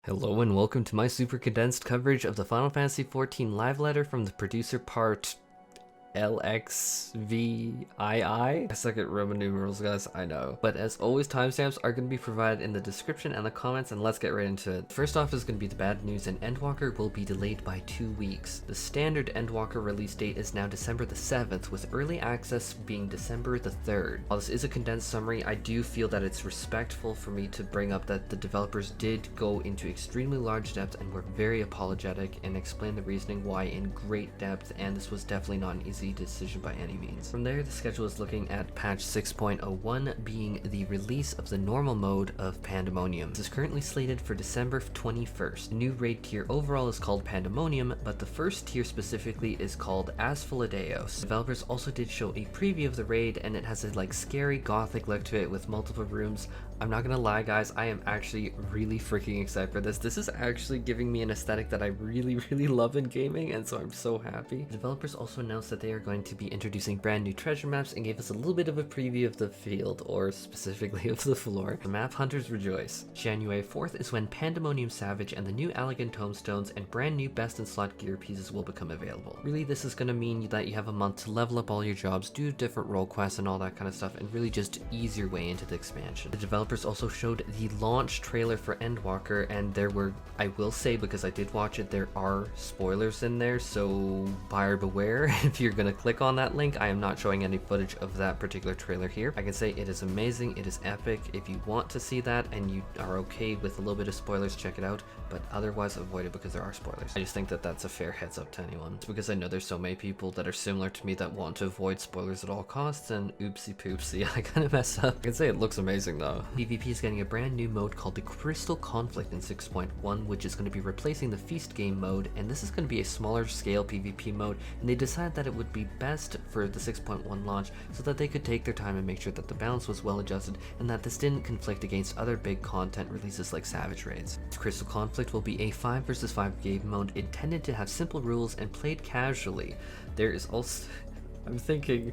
Hello and welcome to my super condensed coverage of the Final Fantasy XIV live letter from the producer part LXVII. I suck at Roman numerals, guys, I know. But as always, timestamps are going to be provided in the description and the comments, and let's get right into it. First off is going to be the bad news, and Endwalker will be delayed by 2 weeks. The standard Endwalker release date is now December the 7th, with early access being December the 3rd. While this is a condensed summary, I do feel that it's respectful for me to bring up that the developers did go into extremely large depth and were very apologetic and explain the reasoning why in great depth, and this was definitely not an easy decision by any means. From there, the schedule is looking at patch 6.01 being the release of the normal mode of Pandaemonium. This is currently slated for December 21st. The new raid tier overall is called Pandaemonium, but the first tier specifically is called Asphaldeos. Developers also did show a preview of the raid, and it has a scary gothic look to it with multiple rooms. I'm not gonna lie, guys, I am actually really freaking excited for this. This is actually giving me an aesthetic that I really love in gaming, and so I'm so happy. The developers also announced that they are going to be introducing brand new treasure maps and gave us a little bit of a preview of the field, or specifically of the floor. The map hunters rejoice. January 4th is when Pandaemonium SAVAGE and the new elegant tomestones and brand new best in slot gear pieces will become available. Really, this is gonna mean that you have a month to level up all your jobs, do different role quests and all that kind of stuff, and really just ease your way into the expansion. The developers also showed the launch trailer for Endwalker, and there were, I will say, because I did watch it, there are spoilers in there, so buyer beware. If you're gonna click on that link, I am not showing any footage of that particular trailer here. I can say it is amazing, it is epic. If you want to see that and you are okay with a little bit of spoilers, check it out, but otherwise avoid it because there are spoilers. I just think that that's a fair heads up to anyone. It's because I know there's so many people that are similar to me that want to avoid spoilers at all costs, and oopsie poopsie, I kind of messed up. I can say it looks amazing though. PvP is getting a brand new mode called the Crystal Conflict in 6.1, which is going to be replacing the Feast Game mode, and this is going to be a smaller scale PvP mode, and they decided that it would be best for the 6.1 launch so that they could take their time and make sure that the balance was well adjusted and that this didn't conflict against other big content releases like Savage Raids. Crystal Conflict will be a 5 vs 5 game mode intended to have simple rules and played casually. There is also, I'm thinking,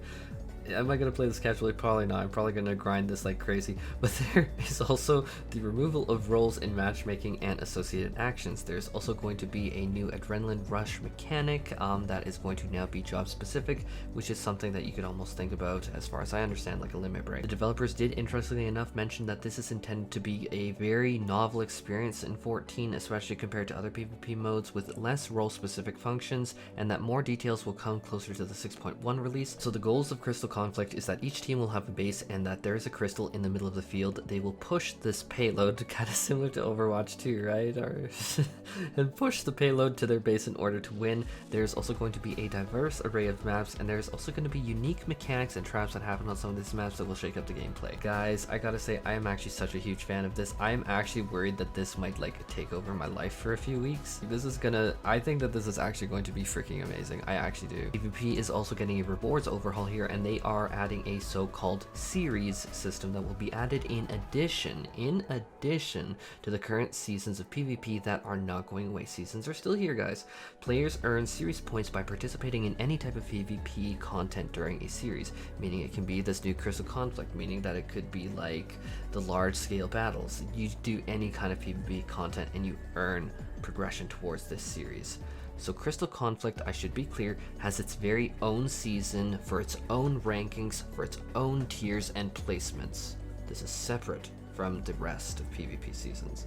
am I going to play this casually? Probably not. I'm probably going to grind this like crazy. But there is also the removal of roles in matchmaking and associated actions. There's also going to be a new adrenaline rush mechanic that is going to now be job specific, which is something that you could almost think about, as far as I understand, like a limit break. The developers did, interestingly enough, mention that this is intended to be a very novel experience in 14, especially compared to other PvP modes with less role specific functions, and that more details will come closer to the 6.1 release. So the goals of Crystal Conflict is that each team will have a base and that there is a crystal in the middle of the field. They will push this payload, kind of similar to Overwatch 2, right? And push the payload to their base in order to win. There's also going to be a diverse array of maps, and there's also going to be unique mechanics and traps that happen on some of these maps that will shake up the gameplay. Guys, I gotta say, I am actually such a huge fan of this. I am actually worried that this might take over my life for a few weeks. I think that this is actually going to be freaking amazing. I actually do. PvP is also getting a rewards overhaul here, and they are adding a so-called series system that will be added in addition to the current seasons of PvP that are not going away. Seasons are still here, guys. Players earn series points by participating in any type of PvP content during a series, meaning it can be this new Crystal Conflict, meaning that it could be like the large-scale battles. You do any kind of PvP content and you earn progression towards this series. So Crystal Conflict, I should be clear, has its very own season for its own rankings, for its own tiers and placements. This is separate from the rest of PvP seasons.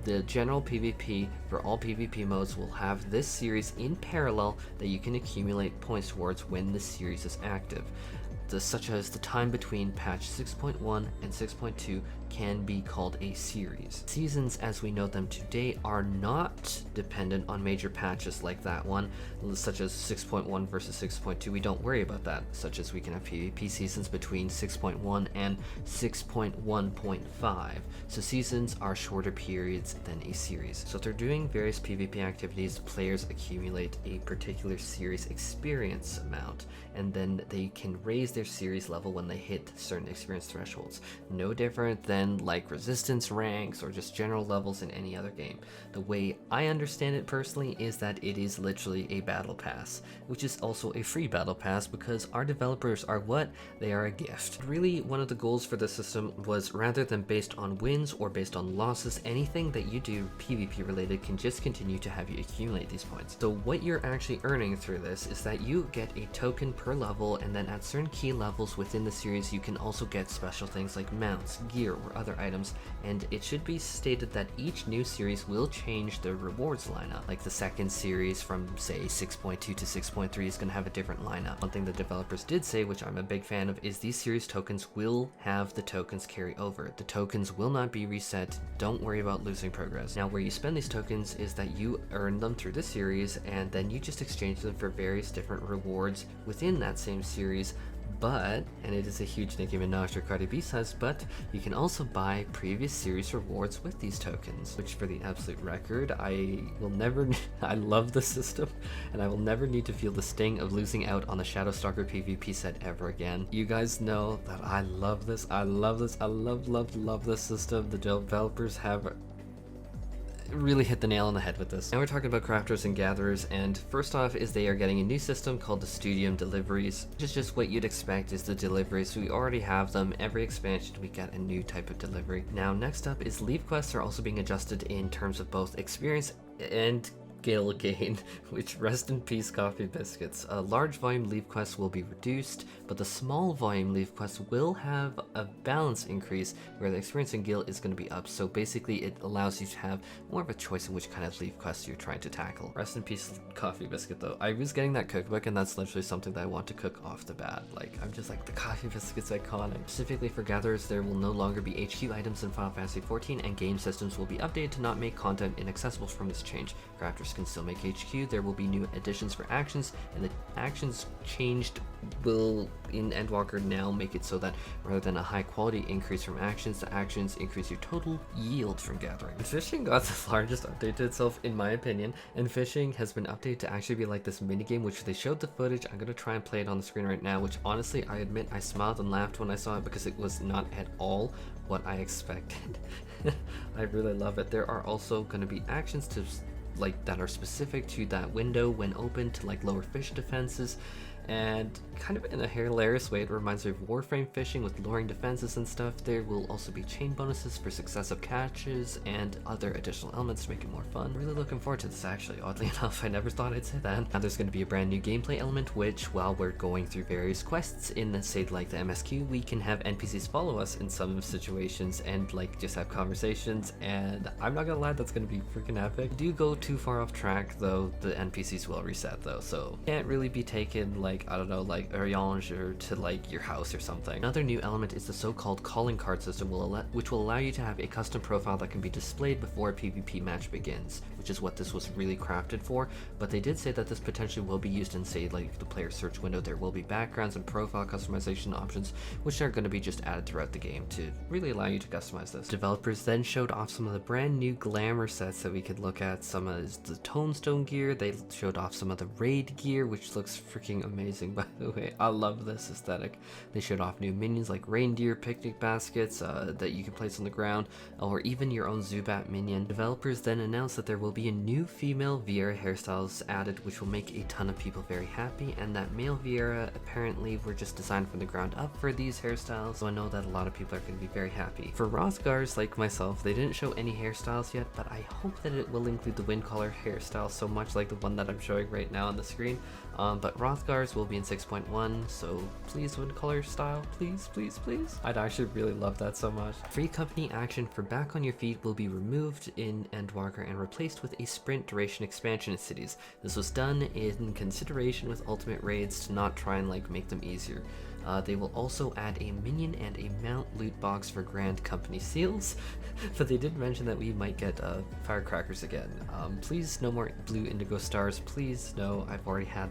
The general PvP for all PvP modes will have this series in parallel that you can accumulate points towards when the series is active. Such as the time between patch 6.1 and 6.2 can be called a series. Seasons as we know them today are not dependent on major patches like that one, such as 6.1 versus 6.2. We don't worry about that, such as we can have PvP seasons between 6.1 and 6.1.5. So seasons are shorter periods than a series. So if they're doing various PvP activities, players accumulate a particular series experience amount, and then they can raise their series level when they hit certain experience thresholds. No different than than like resistance ranks or just general levels in any other game. The way I understand it personally is that it is literally a battle pass, which is also a free battle pass because our developers are what? They are a gift. Really, one of the goals for the system was, rather than based on wins or based on losses, anything that you do PvP related can just continue to have you accumulate these points. So what you're actually earning through this is that you get a token per level, and then at certain key levels within the series you can also get special things like mounts, gear, or other items. And it should be stated that each new series will change the rewards lineup. Like the second series from say 6.2 to 6.3 is going to have a different lineup. One thing the developers did say, which I'm a big fan of, is these series tokens will have the tokens carry over. The tokens will not be reset. Don't worry about losing progress. Now where you spend these tokens is that you earn them through the series, and then you just exchange them for various different rewards within that same series. But, and it is a huge Nicki Minaj or Cardi B size, but you can also buy previous series rewards with these tokens, which for the absolute record, I will never, I love the system, and I will never need to feel the sting of losing out on the Shadowstalker PvP set ever again. You guys know that I love this, I love this system. The developers have really hit the nail on the head with this. Now we're talking about crafters and gatherers, and first off is they are getting a new system called the Studium Deliveries, which is just what you'd expect is the deliveries. We already have them. Every expansion we get a new type of delivery. Now next up is Levequests are also being adjusted in terms of both experience and skill gain, which rest in peace coffee biscuits. A large volume Levequests will be reduced, but the small volume Levequests will have a balance increase where the experience and guild is going to be up. So basically it allows you to have more of a choice in which kind of Levequests you're trying to tackle. Rest in peace coffee biscuit though. I was getting that cookbook and that's literally something that I want to cook off the bat. Like, I'm just like, the coffee biscuit's iconic. Specifically for gatherers, there will no longer be HQ items in Final Fantasy XIV, and game systems will be updated to not make content inaccessible from this change. Crafters can still make HQ. There will be new additions for actions, and the actions changed will in Endwalker now make it so that rather than a high quality increase from actions, the actions increase your total yield from gathering. And fishing got the largest update to itself in my opinion, and fishing has been updated to actually be like this minigame, which they showed the footage. I'm gonna try and play it on the screen right now, which honestly I admit I smiled and laughed when I saw it because it was not at all what I expected. I really love it. There are also going to be actions to like that are specific to that window when open to like lower fish defenses, and kind of in a hilarious way it reminds me of Warframe fishing with luring defenses and stuff. There will also be chain bonuses for successive catches and other additional elements to make it more fun. Really looking forward to this actually, oddly enough. I never thought I'd say that. Now there's going to be a brand new gameplay element, which while we're going through various quests in the say like the MSQ, we can have NPCs follow us in some situations and like just have conversations, and I'm not gonna lie, that's gonna be freaking epic. If you do go too far off track though, the NPCs will reset though, so can't really be taken like, I don't know, like Orange or to like your house or something. Another new element is the so-called calling card system, which will allow you to have a custom profile that can be displayed before a PvP match begins, which is what this was really crafted for. But they did say that this potentially will be used in say like the player search window. There will be backgrounds and profile customization options, which are going to be just added throughout the game to really allow you to customize this. Developers then showed off some of the brand new glamour sets that we could look at. Some of the Tombstone gear, they showed off some of the raid gear, which looks freaking amazing by the way. I love this aesthetic. They showed off new minions like reindeer picnic baskets that you can place on the ground, or even your own Zubat minion. Developers then announced that there will be a new female VIERA hairstyles added, which will make a ton of people very happy, and that male VIERA apparently were just designed from the ground up for these hairstyles, so I know that a lot of people are going to be very happy. For Hrothgars like myself, they didn't show any hairstyles yet, but I hope that it will include the wind collar hairstyle, so much like the one that I'm showing right now on the screen. But Hrothgars will be in 6.1, so please wind color style, please, please, please. I'd actually really love that so much. Free company action for Back on Your Feet will be removed in Endwalker and replaced with a sprint duration expansion in cities. This was done in consideration with ultimate raids to not try and like make them easier. They will also add a minion and a mount loot box for grand company seals, but they did mention that we might get firecrackers again. Please no more blue indigo stars, please no, I've already had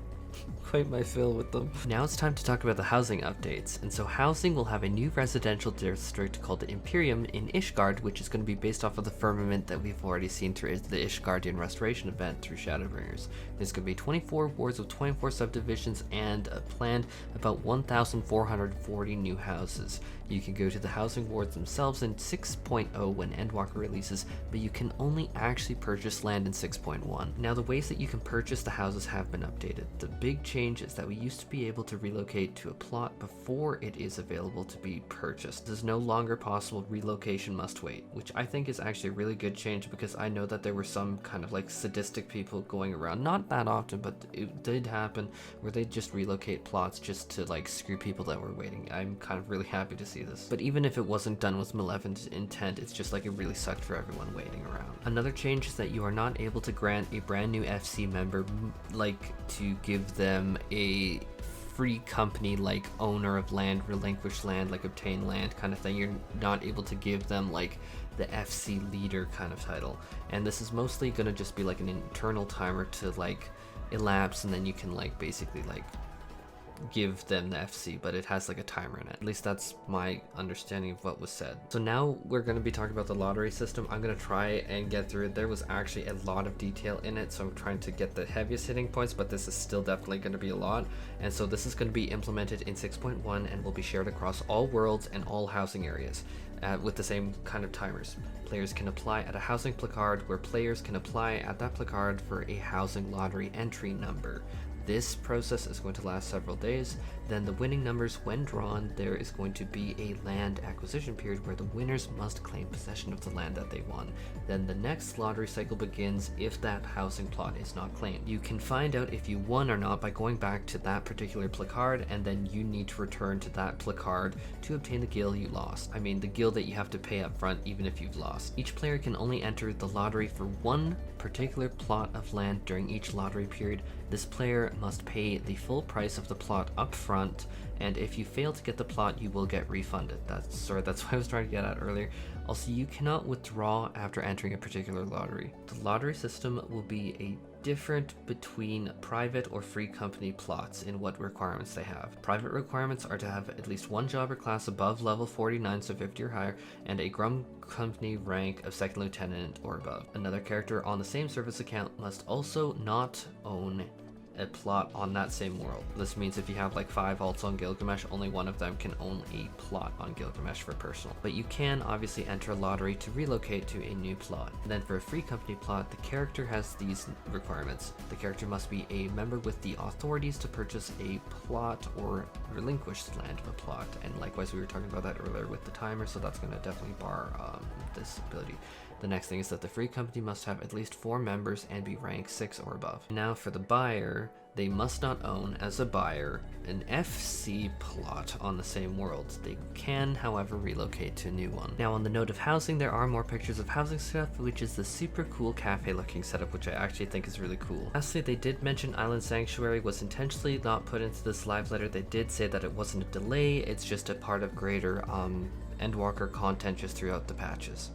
quite my fill with them. Now it's time to talk about the housing updates, and so housing will have a new residential district called the Empyreum in Ishgard, which is going to be based off of the firmament that we've already seen through the Ishgardian restoration event through Shadowbringers. There's going to be 24 wards with 24 subdivisions and planned about 1,440 new houses. You can go to the housing wards themselves in 6.0 when Endwalker releases, but you can only actually purchase land in 6.1. Now the ways that you can purchase the houses have been updated. The big change is that we used to be able to relocate to a plot before it is available to be purchased. It is no longer possible, relocation must wait, which I think is actually a really good change, because I know that there were some kind of like sadistic people going around, not that often, but it did happen, where they just relocate plots just to like screw people that were waiting. I'm kind of really happy to see this. But even if it wasn't done with malevolent intent, it's just like it really sucked for everyone waiting around. Another change is that you are not able to grant a brand new FC member, like to give them a free company like owner of land, relinquish land, like obtain land kind of thing. You're not able to give them like the FC leader kind of title, and this is mostly gonna just be like an internal timer to like elapse, and then you can like basically like give them the FC, but it has like a timer in it. At least that's my understanding of what was said. So now we're going to be talking about the lottery system. I'm going to try and get through it. There was actually a lot of detail in it, so I'm trying to get the heaviest hitting points, but this is still definitely going to be a lot. And so this is going to be implemented in 6.1 and will be shared across all worlds and all housing areas with the same kind of timers. Players can apply at a housing placard, where players can apply at that placard for a housing lottery entry number. This process is going to last several days. Then the winning numbers, when drawn, there is going to be a land acquisition period where the winners must claim possession of the land that they won. Then the next lottery cycle begins if that housing plot is not claimed. You can find out if you won or not by going back to that particular placard, and then you need to return to that placard to obtain the gil you lost. I mean, the gil that you have to pay up front even if you've lost. Each player can only enter the lottery for one particular plot of land during each lottery period. This player must pay the full price of the plot up front, and if you fail to get the plot, you will get refunded. That's what I was trying to get at earlier. Also, you cannot withdraw after entering a particular lottery. The lottery system will be a different between private or free company plots in what requirements they have. Private requirements are to have at least one jobber class above level 49, so 50 or higher, and a Grum company rank of second lieutenant or above. Another character on the same service account must also not own a plot on that same world. This means if you have like 5 alts on Gilgamesh, only one of them can own a plot on Gilgamesh for personal. But you can obviously enter a lottery to relocate to a new plot. And then for a free company plot, the character has these requirements. The character must be a member with the authorities to purchase a plot or relinquish the land of a plot. And likewise, we were talking about that earlier with the timer, so that's going to definitely bar this ability. The next thing is that the free company must have at least 4 members and be rank 6 or above. Now for the buyer, they must not own, as a buyer, an FC plot on the same world. They can, however, relocate to a new one. Now on the note of housing, there are more pictures of housing stuff, which is the super cool cafe looking setup, which I actually think is really cool. Lastly, they did mention Island Sanctuary was intentionally not put into this live letter. They did say that it wasn't a delay, it's just a part of greater Endwalker content just throughout the patches.